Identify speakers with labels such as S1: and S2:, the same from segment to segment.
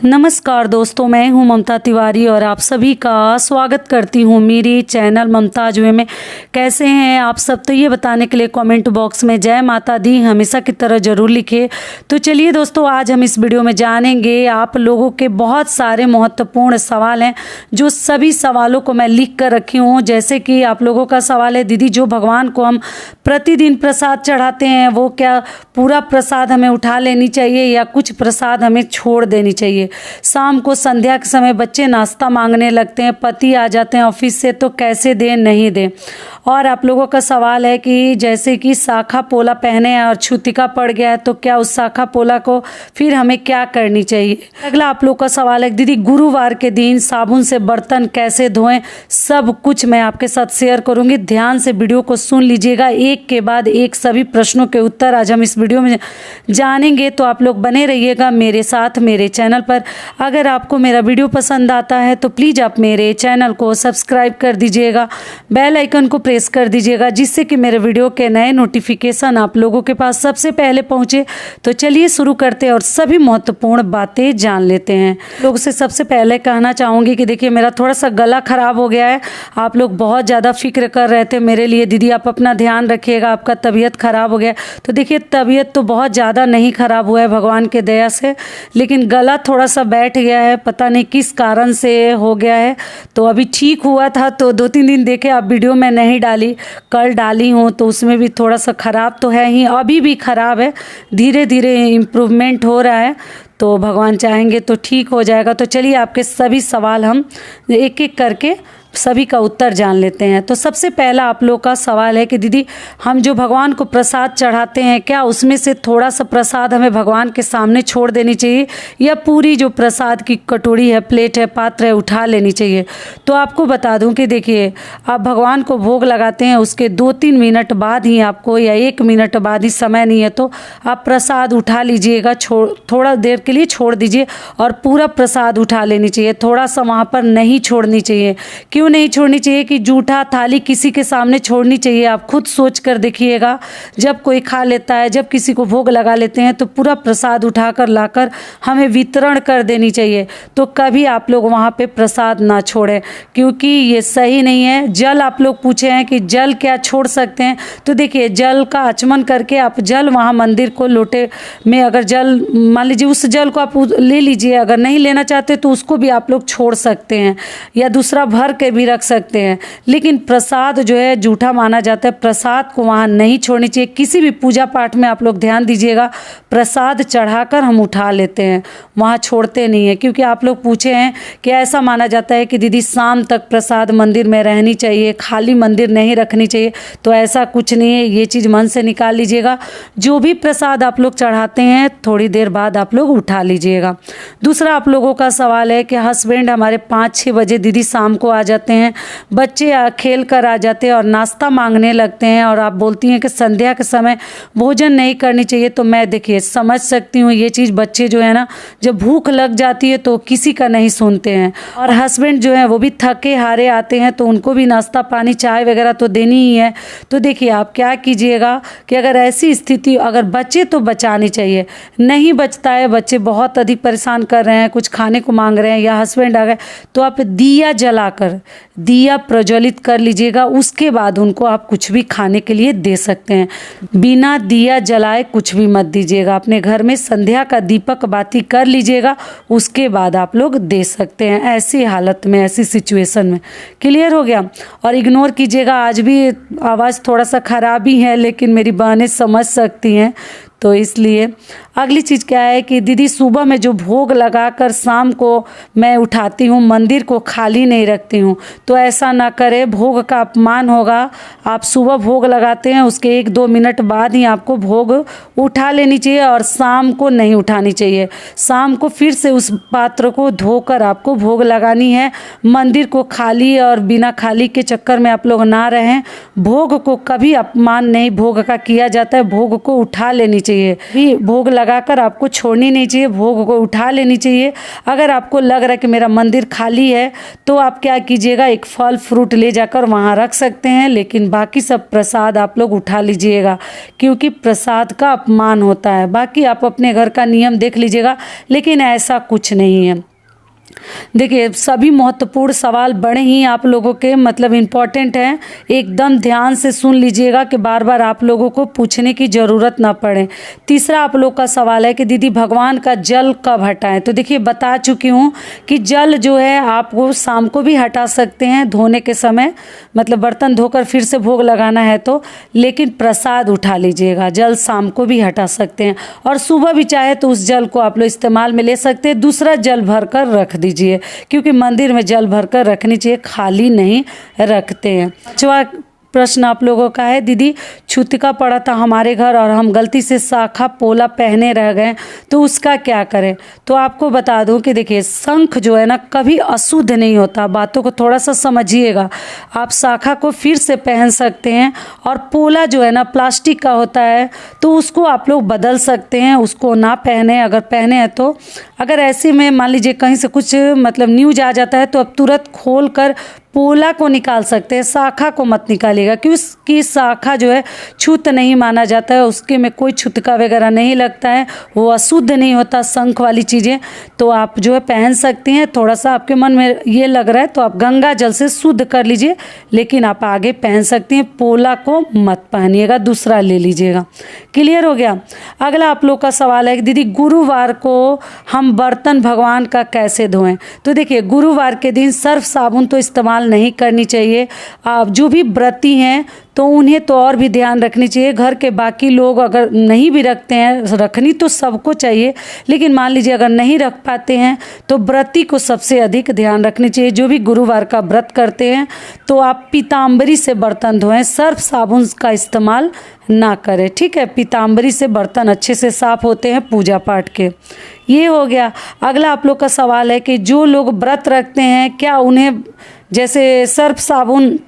S1: नमस्कार दोस्तों, मैं हूं ममता तिवारी और आप सभी का स्वागत करती हूं मेरे चैनल ममताज वे में। कैसे हैं आप सब? तो ये बताने के लिए कमेंट बॉक्स में जय माता दी हमेशा की तरह ज़रूर लिखिए। तो चलिए दोस्तों, आज हम इस वीडियो में जानेंगे, आप लोगों के बहुत सारे महत्वपूर्ण सवाल हैं जो सभी सवालों को मैं लिख कर रखी हूँ। जैसे कि आप लोगों का सवाल है, दीदी जो भगवान को हम प्रतिदिन प्रसाद चढ़ाते हैं वो क्या पूरा प्रसाद हमें उठा लेनी चाहिए या कुछ प्रसाद हमें छोड़ देनी चाहिए? शाम को संध्या के समय बच्चे नाश्ता मांगने लगते हैं, पति आ जाते हैं ऑफिस से, तो कैसे दें नहीं दें? और आप लोगों का सवाल है कि जैसे कि शाखा पोला पहने और छुतिका पड़ गया है तो क्या उस शाखा पोला को फिर हमें क्या करनी चाहिए? अगला आप लोग का सवाल है, दीदी गुरुवार के दिन साबुन से बर्तन कैसे धोएं? सब कुछ मैं आपके साथ शेयर करूंगी। ध्यान से वीडियो को सुन लीजिएगा, एक के बाद एक सभी प्रश्नों के उत्तर आज हम इस वीडियो में जानेंगे। तो आप लोग बने रहिएगा मेरे साथ मेरे चैनल पर। अगर आपको मेरा वीडियो पसंद आता है तो प्लीज़ आप मेरे चैनल को सब्सक्राइब कर दीजिएगा, बेल आइकन को प्रेस कर दीजिएगा, जिससे कि मेरे वीडियो के नए नोटिफिकेशन आप लोगों के पास सबसे पहले पहुंचे। तो चलिए शुरू करते हैं और सभी महत्वपूर्ण बातें जान लेते हैं। लोगों से सबसे पहले कहना चाहूँगी कि देखिए, मेरा थोड़ा सा गला ख़राब हो गया है। आप लोग बहुत ज़्यादा फिक्र कर रहे थे मेरे लिए, दीदी आप अपना ध्यान रखिएगा, आपका तबीयत ख़राब हो गया। तो देखिए, तबीयत तो बहुत ज़्यादा नहीं ख़राब हुआ है भगवान के दया से, लेकिन गला थोड़ा सा बैठ गया है, पता नहीं किस कारण से हो गया है। तो अभी ठीक हुआ था तो 2-3 दिन देखे आप वीडियो में नहीं डाली, कल डाली हूँ तो उसमें भी थोड़ा सा ख़राब तो है ही, अभी भी ख़राब है, धीरे धीरे इम्प्रूवमेंट हो रहा है। तो भगवान चाहेंगे तो ठीक हो जाएगा। तो चलिए आपके सभी सवाल हम एक एक करके सभी का उत्तर जान लेते हैं। तो सबसे पहला आप लोग का सवाल है कि दीदी हम जो भगवान को प्रसाद चढ़ाते हैं क्या उसमें से थोड़ा सा प्रसाद हमें भगवान के सामने छोड़ देनी चाहिए या पूरी जो प्रसाद की कटोरी है, प्लेट है, पात्र है, उठा लेनी चाहिए? तो आपको बता दूं कि देखिए, आप भगवान को भोग लगाते हैं उसके 2-3 मिनट बाद ही आपको, या 1 मिनट बाद ही, समय नहीं है तो आप प्रसाद उठा लीजिएगा, थोड़ा देर के लिए छोड़ दीजिए और पूरा प्रसाद उठा लेनी चाहिए। थोड़ा सा वहाँ पर नहीं छोड़नी चाहिए। क्यों नहीं छोड़नी चाहिए? कि जूठा थाली किसी के सामने छोड़नी चाहिए? आप खुद सोच कर देखिएगा, जब कोई खा लेता है, जब किसी को भोग लगा लेते हैं तो पूरा प्रसाद उठाकर लाकर हमें वितरण कर देनी चाहिए। तो कभी आप लोग वहाँ पे प्रसाद ना छोड़ें, क्योंकि ये सही नहीं है। जल आप लोग पूछे हैं कि जल क्या छोड़ सकते हैं? तो देखिए, जल का आचमन करके आप जल वहाँ मंदिर को लोटे में, अगर जल मान लीजिए उस जल को आप ले लीजिए, अगर नहीं लेना चाहते तो उसको भी आप लोग छोड़ सकते हैं या दूसरा भर के भी रख सकते हैं। लेकिन प्रसाद जो है जूठा माना जाता है, प्रसाद को वहाँ नहीं छोड़नी चाहिए। किसी भी पूजा पाठ में आप लोग ध्यान दीजिएगा, प्रसाद चढ़ाकर हम उठा लेते हैं, वहाँ छोड़ते नहीं है। क्योंकि आप लोग पूछे हैं कि ऐसा माना जाता है कि दीदी शाम तक प्रसाद मंदिर में रहनी चाहिए, खाली मंदिर नहीं रखनी चाहिए। तो ऐसा कुछ नहीं है, ये चीज़ मन से निकाल लीजिएगा। जो भी प्रसाद आप लोग चढ़ाते हैं थोड़ी देर बाद आप लोग उठा लीजिएगा। दूसरा आप लोगों का सवाल है कि हस्बैंड हमारे 5-6 बजे दीदी शाम को आ जाते हैं, बच्चे खेल कर आ जाते हैं और नाश्ता मांगने लगते हैं, और आप बोलती हैं कि संध्या के समय भोजन नहीं करनी चाहिए। तो मैं देखिए समझ सकती हूँ ये चीज़, बच्चे जो है ना, जब भूख लग जाती है तो किसी का नहीं सुनते हैं, और हस्बैंड जो है वो भी थके हारे आते हैं तो उनको भी नाश्ता पानी चाय वगैरह तो देनी ही है। तो देखिए आप क्या कीजिएगा कि अगर ऐसी स्थिति, अगर बच्चे तो बचानी चाहिए, नहीं बचता है, बच्चे बहुत अधिक परेशान कर रहे हैं, कुछ खाने को मांग रहे हैं या हस्बैंड आ गए, तो आप दिया जलाकर दिया प्रज्वलित कर लीजिएगा। उसके बाद उनको आप कुछ भी खाने के लिए दे सकते हैं। बिना दिया जलाए कुछ भी मत दीजिएगा। अपने घर में संध्या का दीपक बाती कर लीजिएगा, उसके बाद आप लोग दे सकते हैं। ऐसी हालत में, ऐसी सिचुएशन में, क्लियर हो गया? और इग्नोर कीजिएगा, आज भी आवाज़ थोड़ा सा ख़राब ही है, लेकिन मेरी बहनें समझ सकती हैं तो इसलिए। अगली चीज़ क्या है कि दीदी सुबह में जो भोग लगाकर शाम को मैं उठाती हूँ, मंदिर को खाली नहीं रखती हूँ। तो ऐसा ना करें, भोग का अपमान होगा। आप सुबह भोग लगाते हैं, उसके 1-2 मिनट बाद ही आपको भोग उठा लेनी चाहिए और शाम को नहीं उठानी चाहिए। शाम को फिर से उस पात्र को धोकर आपको भोग लगानी है। मंदिर को खाली और बिना खाली के चक्कर में आप लोग ना रहें। भोग को कभी अपमान नहीं भोग का किया जाता है, भोग को उठा लेनी चाहिए। भी भोग लगाकर आपको छोड़नी नहीं चाहिए, भोग को उठा लेनी चाहिए। अगर आपको लग रहा है कि मेरा मंदिर खाली है तो आप क्या कीजिएगा, एक फल फ्रूट ले जाकर वहाँ रख सकते हैं, लेकिन बाकी सब प्रसाद आप लोग उठा लीजिएगा, क्योंकि प्रसाद का अपमान होता है। बाकी आप अपने घर का नियम देख लीजिएगा, लेकिन ऐसा कुछ नहीं है। देखिए, सभी महत्वपूर्ण सवाल बड़े ही आप लोगों के मतलब इम्पॉर्टेंट हैं, एकदम ध्यान से सुन लीजिएगा कि बार बार आप लोगों को पूछने की ज़रूरत ना पड़े। तीसरा आप लोग का सवाल है कि दीदी भगवान का जल कब हटाएं। तो देखिए, बता चुकी हूँ कि जल जो है आपको शाम को भी हटा सकते हैं धोने के समय, मतलब बर्तन धोकर फिर से भोग लगाना है तो, लेकिन प्रसाद उठा लीजिएगा। जल शाम को भी हटा सकते हैं, और सुबह भी चाहे तो उस जल को आप लोग इस्तेमाल में ले सकते हैं। दूसरा जल भर कर रख दीजिए, क्योंकि मंदिर में जल भरकर रखनी चाहिए, खाली नहीं रखते हैं। पांचवा प्रश्न आप लोगों का है, दीदी छूतिका पड़ा था हमारे घर और हम गलती से शाखा पोला पहने रह गए तो उसका क्या करें। तो आपको बता दूं कि देखिए, शंख जो है ना कभी अशुद्ध नहीं होता, बातों को थोड़ा सा समझिएगा। आप शाखा को फिर से पहन सकते हैं, और पोला जो है ना प्लास्टिक का होता है, तो उसको आप लोग बदल सकते हैं, उसको ना पहने। अगर पहने हैं तो अगर ऐसे में मान लीजिए कहीं से कुछ मतलब न्यूज आ जाता है तो अब तुरंत खोल कर पोला को निकाल सकते हैं, शाखा को मत निकालिएगा, क्योंकि उसकी शाखा जो है छूत नहीं माना जाता है, उसके में कोई छुतका वगैरह नहीं लगता है, वो अशुद्ध नहीं होता शंख वाली चीज़ें। तो आप जो है पहन सकती हैं। थोड़ा सा आपके मन में ये लग रहा है तो आप गंगा जल से शुद्ध कर लीजिए, लेकिन आप आगे पहन सकती हैं। पोला को मत पहनिएगा, दूसरा ले लीजिएगा। क्लियर हो गया। अगला आप लोग का सवाल है कि दीदी गुरुवार को हम बर्तन भगवान का कैसे धोएं। तो देखिए, गुरुवार के दिन सर्फ साबुन तो इस्तेमाल नहीं करनी चाहिए। आप जो भी व्रती हैं तो उन्हें तो और भी ध्यान रखनी चाहिए। घर के बाकी लोग अगर नहीं भी रखते हैं, रखनी तो सबको चाहिए, लेकिन मान लीजिए अगर नहीं रख पाते हैं तो व्रती को सबसे अधिक ध्यान रखनी चाहिए। जो भी गुरुवार का व्रत करते हैं तो आप पीताम्बरी से बर्तन धोएं, सर्फ साबुन का इस्तेमाल ना करें, ठीक है। पीताम्बरी से बर्तन अच्छे से साफ होते हैं पूजा पाठ के। ये हो गया। अगला आप लोग का सवाल है कि जो लोग व्रत रखते हैं क्या उन्हें जैसे सर्फ साबुन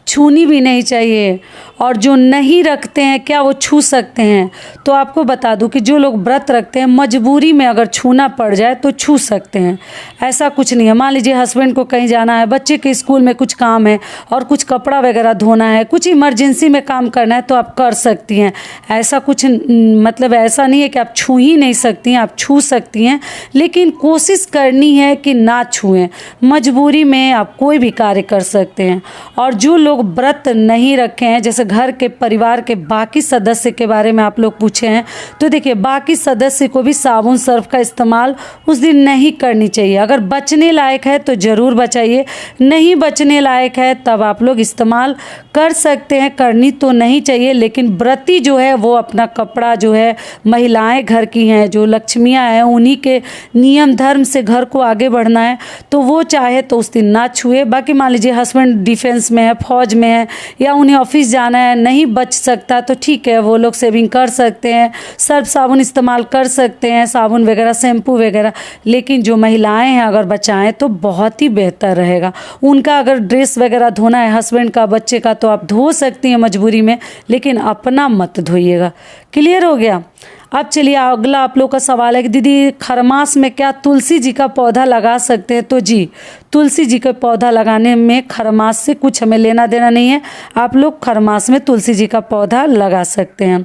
S1: छूनी भी नहीं चाहिए, और जो नहीं रखते हैं क्या वो छू सकते हैं। तो आपको बता दूं कि जो लोग व्रत रखते हैं मजबूरी में अगर छूना पड़ जाए तो छू सकते हैं, ऐसा कुछ नहीं है। मान लीजिए हस्बैंड को कहीं जाना है, बच्चे के स्कूल में कुछ काम है और कुछ कपड़ा वगैरह धोना है, कुछ इमरजेंसी में काम करना है तो आप कर सकती हैं। ऐसा कुछ मतलब ऐसा नहीं है कि आप छू ही नहीं सकती हैं, आप छू सकती हैं, लेकिन कोशिश करनी है कि ना छुएं। मजबूरी में आप कोई भी कार्य कर सकते हैं। और जो लोग व्रत नहीं रखे हैं, जैसे घर के परिवार के बाकी सदस्य के बारे में आप लोग पूछे हैं, तो देखिए बाकी सदस्य को भी साबुन सर्फ का इस्तेमाल उस दिन नहीं करनी चाहिए। अगर बचने लायक है तो ज़रूर बचाइए, नहीं बचने लायक है तब आप लोग इस्तेमाल कर सकते हैं, करनी तो नहीं चाहिए। लेकिन व्रती जो है वो अपना कपड़ा जो है, महिलाएं घर की हैं जो लक्ष्मियां हैं, उन्हीं के नियम धर्म से घर को आगे बढ़ना है, तो वो चाहे तो उस दिन ना छुए। बाकी मान लीजिए हस्बैंड डिफेंस में है, फौज में है, या उन्हें ऑफिस जाना है, नहीं बच सकता तो ठीक है, वो लोग सेविंग कर सकते हैं, सर्फ साबुन इस्तेमाल कर सकते हैं, साबुन वगैरह शैम्पू वगैरह। लेकिन जो महिलाएं हैं अगर बचाएं तो बहुत ही बेहतर रहेगा। उनका अगर ड्रेस वगैरह धोना है हस्बैंड का, बच्चे का, तो आप धो सकती हैं मजबूरी में, लेकिन अपना मत धोइएगा। क्लियर हो गया। अब चलिए अगला आप लोग का सवाल है कि दीदी खरमास में क्या तुलसी जी का पौधा लगा सकते हैं। तो जी, तुलसी जी का पौधा लगाने में खरमास से कुछ हमें लेना देना नहीं है, आप लोग खरमास में तुलसी जी का पौधा लगा सकते हैं।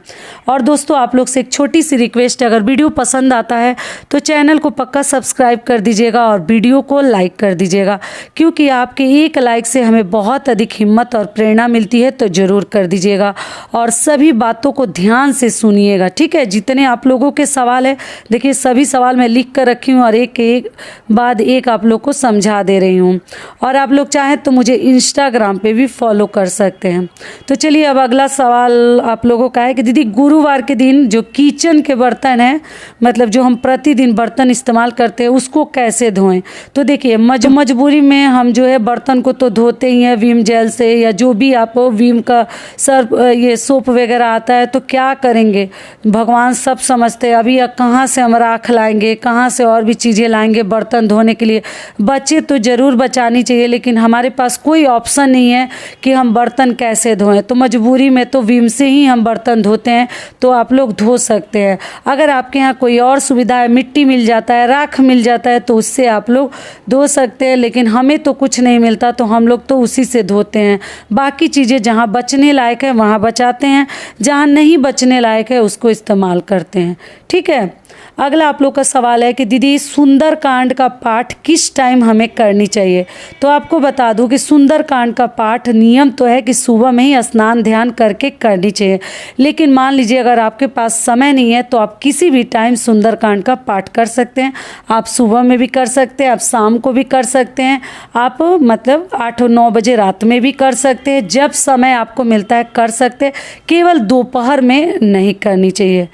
S1: और दोस्तों आप लोग से एक छोटी सी रिक्वेस्ट है, अगर वीडियो पसंद आता है तो चैनल को पक्का सब्सक्राइब कर दीजिएगा और वीडियो को लाइक कर दीजिएगा, क्योंकि आपके एक लाइक से हमें बहुत अधिक हिम्मत और प्रेरणा मिलती है, तो ज़रूर कर दीजिएगा। और सभी बातों को ध्यान से सुनिएगा, ठीक है। जितने आप लोगों के सवाल है, देखिए सभी सवाल मैं लिख कर रखी हूँ और एक एक बाद एक आप लोग को समझा दे रही हूँ। और आप लोग चाहें तो मुझे इंस्टाग्राम पे भी फॉलो कर सकते हैं। तो चलिए अब अगला सवाल आप लोगों का है कि दीदी गुरुवार के दिन जो किचन के बर्तन हैं, मतलब जो हम प्रतिदिन बर्तन इस्तेमाल करते हैं, उसको कैसे धोएं। तो देखिए मजबूरी में हम जो है बर्तन को तो धोते ही हैं विम जेल से, या जो भी आप विम का सर्फ ये सोप वगैरह आता है, तो क्या करेंगे, भगवान सब समझते हैं। अभी कहाँ से हम राख लाएंगे, कहाँ से और भी चीज़ें लाएंगे बर्तन धोने के लिए। बच्चे तो ज़रूर बचानी चाहिए, लेकिन हमारे पास कोई ऑप्शन नहीं है कि हम बर्तन कैसे धोएं, तो मजबूरी में तो विम से ही हम बर्तन धोते हैं। तो आप लोग धो सकते हैं। अगर आपके यहाँ कोई और सुविधा है, मिट्टी मिल जाता है, राख मिल जाता है, तो उससे आप लोग धो सकते हैं। लेकिन हमें तो कुछ नहीं मिलता, तो हम लोग तो उसी से धोते हैं। बाकी चीज़ें जहाँ बचने लायक है वहाँ बचाते हैं, जहाँ नहीं बचने लायक है उसको इस्तेमाल करते हैं। ठीक है। अगला आप लोग का सवाल है कि दीदी सुंदरकांड का पाठ किस टाइम हमें करनी चाहिए। तो आपको बता दूं कि सुंदरकांड का पाठ नियम तो है कि सुबह में ही स्नान ध्यान करके करनी चाहिए, लेकिन मान लीजिए अगर आपके पास समय नहीं है तो आप किसी भी टाइम सुंदरकांड का पाठ कर सकते हैं। आप सुबह में भी कर सकते हैं, आप शाम को भी कर सकते हैं, आप मतलब 8-9 बजे रात में भी कर सकते हैं। जब समय आपको मिलता है कर सकते हैं, केवल दोपहर में नहीं करनी चाहिए।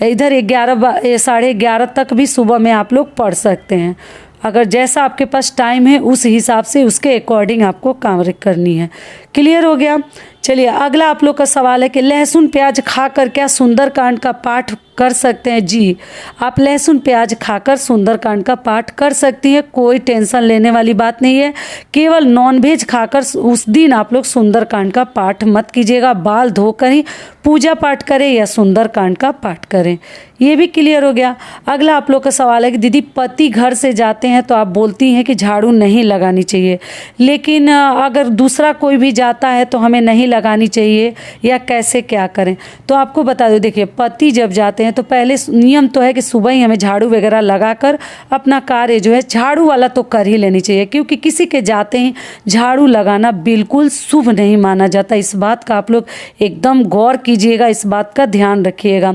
S1: इधर 11 साढ़े 11 तक भी सुबह में आप लोग पढ़ सकते हैं। अगर जैसा आपके पास टाइम है उस हिसाब से उसके अकॉर्डिंग आपको कार्य करनी है। क्लियर हो गया। चलिए अगला आप लोग का सवाल है कि लहसुन प्याज खाकर क्या सुंदरकांड का पाठ कर सकते हैं। जी, आप लहसुन प्याज खाकर सुंदरकांड का पाठ कर सकती है, कोई टेंशन लेने वाली बात नहीं है। केवल नॉनवेज खाकर उस दिन आप लोग सुंदरकांड का पाठ मत कीजिएगा। बाल धोकर ही पूजा पाठ करें या सुंदरकांड का पाठ करें। ये भी क्लियर हो गया। अगला आप लोग का सवाल है कि दीदी पति घर से जाते हैं तो आप बोलती हैं कि झाड़ू नहीं लगानी चाहिए, लेकिन अगर दूसरा कोई भी जाता है तो हमें नहीं लगानी चाहिए या कैसे क्या करें। तो आपको बता दो, देखिए पति जब जाते हैं तो पहले नियम तो है कि सुबह ही हमें झाड़ू वगैरह लगाकर अपना कार्य जो है झाड़ू वाला तो कर ही लेनी चाहिए, क्योंकि किसी के जाते ही झाड़ू लगाना बिल्कुल शुभ नहीं माना जाता। इस बात का आप लोग एकदम गौर कीजिएगा, इस बात का ध्यान रखिएगा।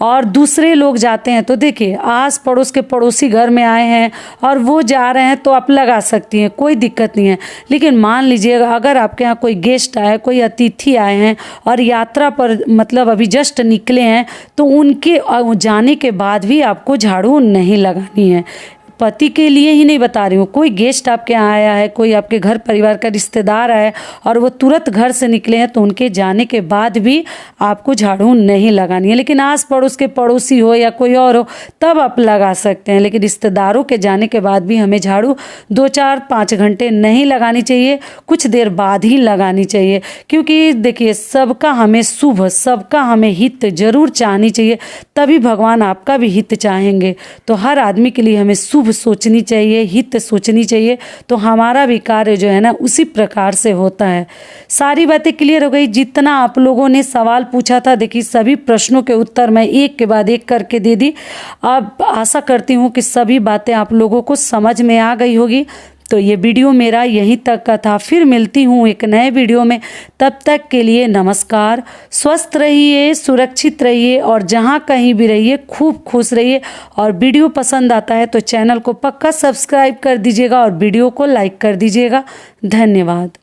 S1: और दूसरे लोग जाते हैं तो देखिए आस पड़ोस के पड़ोसी घर में आए हैं और वो जा रहे हैं तो आप लगा सकती हैं, कोई दिक्कत नहीं है। लेकिन मान लीजिए अगर आपके यहाँ कोई गेस्ट आए, कोई अतिथि आए हैं और यात्रा पर मतलब अभी जस्ट निकले हैं, तो उनके जाने के बाद भी आपको झाड़ू नहीं लगानी है। पति के लिए ही नहीं बता रही हूँ, कोई गेस्ट आपके यहाँ आया है, कोई आपके घर परिवार का रिश्तेदार आया और वो तुरंत घर से निकले हैं, तो उनके जाने के बाद भी आपको झाड़ू नहीं लगानी है। लेकिन आस पड़ोस के पड़ोसी हो या कोई और हो तब आप लगा सकते हैं, लेकिन रिश्तेदारों के जाने के बाद भी हमें झाड़ू 2-4-5 घंटे नहीं लगानी चाहिए, कुछ देर बाद ही लगानी चाहिए। क्योंकि देखिए सबका हमें शुभ, सबका हमें हित जरूर चाहनी चाहिए, तभी भगवान आपका भी हित चाहेंगे। तो हर आदमी के लिए हमें शुभ सोचनी चाहिए, हित सोचनी चाहिए, तो हमारा भी कार्य जो है ना उसी प्रकार से होता है। सारी बातें क्लियर हो गई। जितना आप लोगों ने सवाल पूछा था, देखिए सभी प्रश्नों के उत्तर मैं एक के बाद एक करके दे दी। अब आशा करती हूँ कि सभी बातें आप लोगों को समझ में आ गई होगी। तो ये वीडियो मेरा यहीं तक का था, फिर मिलती हूँ एक नए वीडियो में। तब तक के लिए नमस्कार। स्वस्थ रहिए, सुरक्षित रहिए और जहाँ कहीं भी रहिए खूब खुश रहिए। और वीडियो पसंद आता है तो चैनल को पक्का सब्सक्राइब कर दीजिएगा और वीडियो को लाइक कर दीजिएगा। धन्यवाद।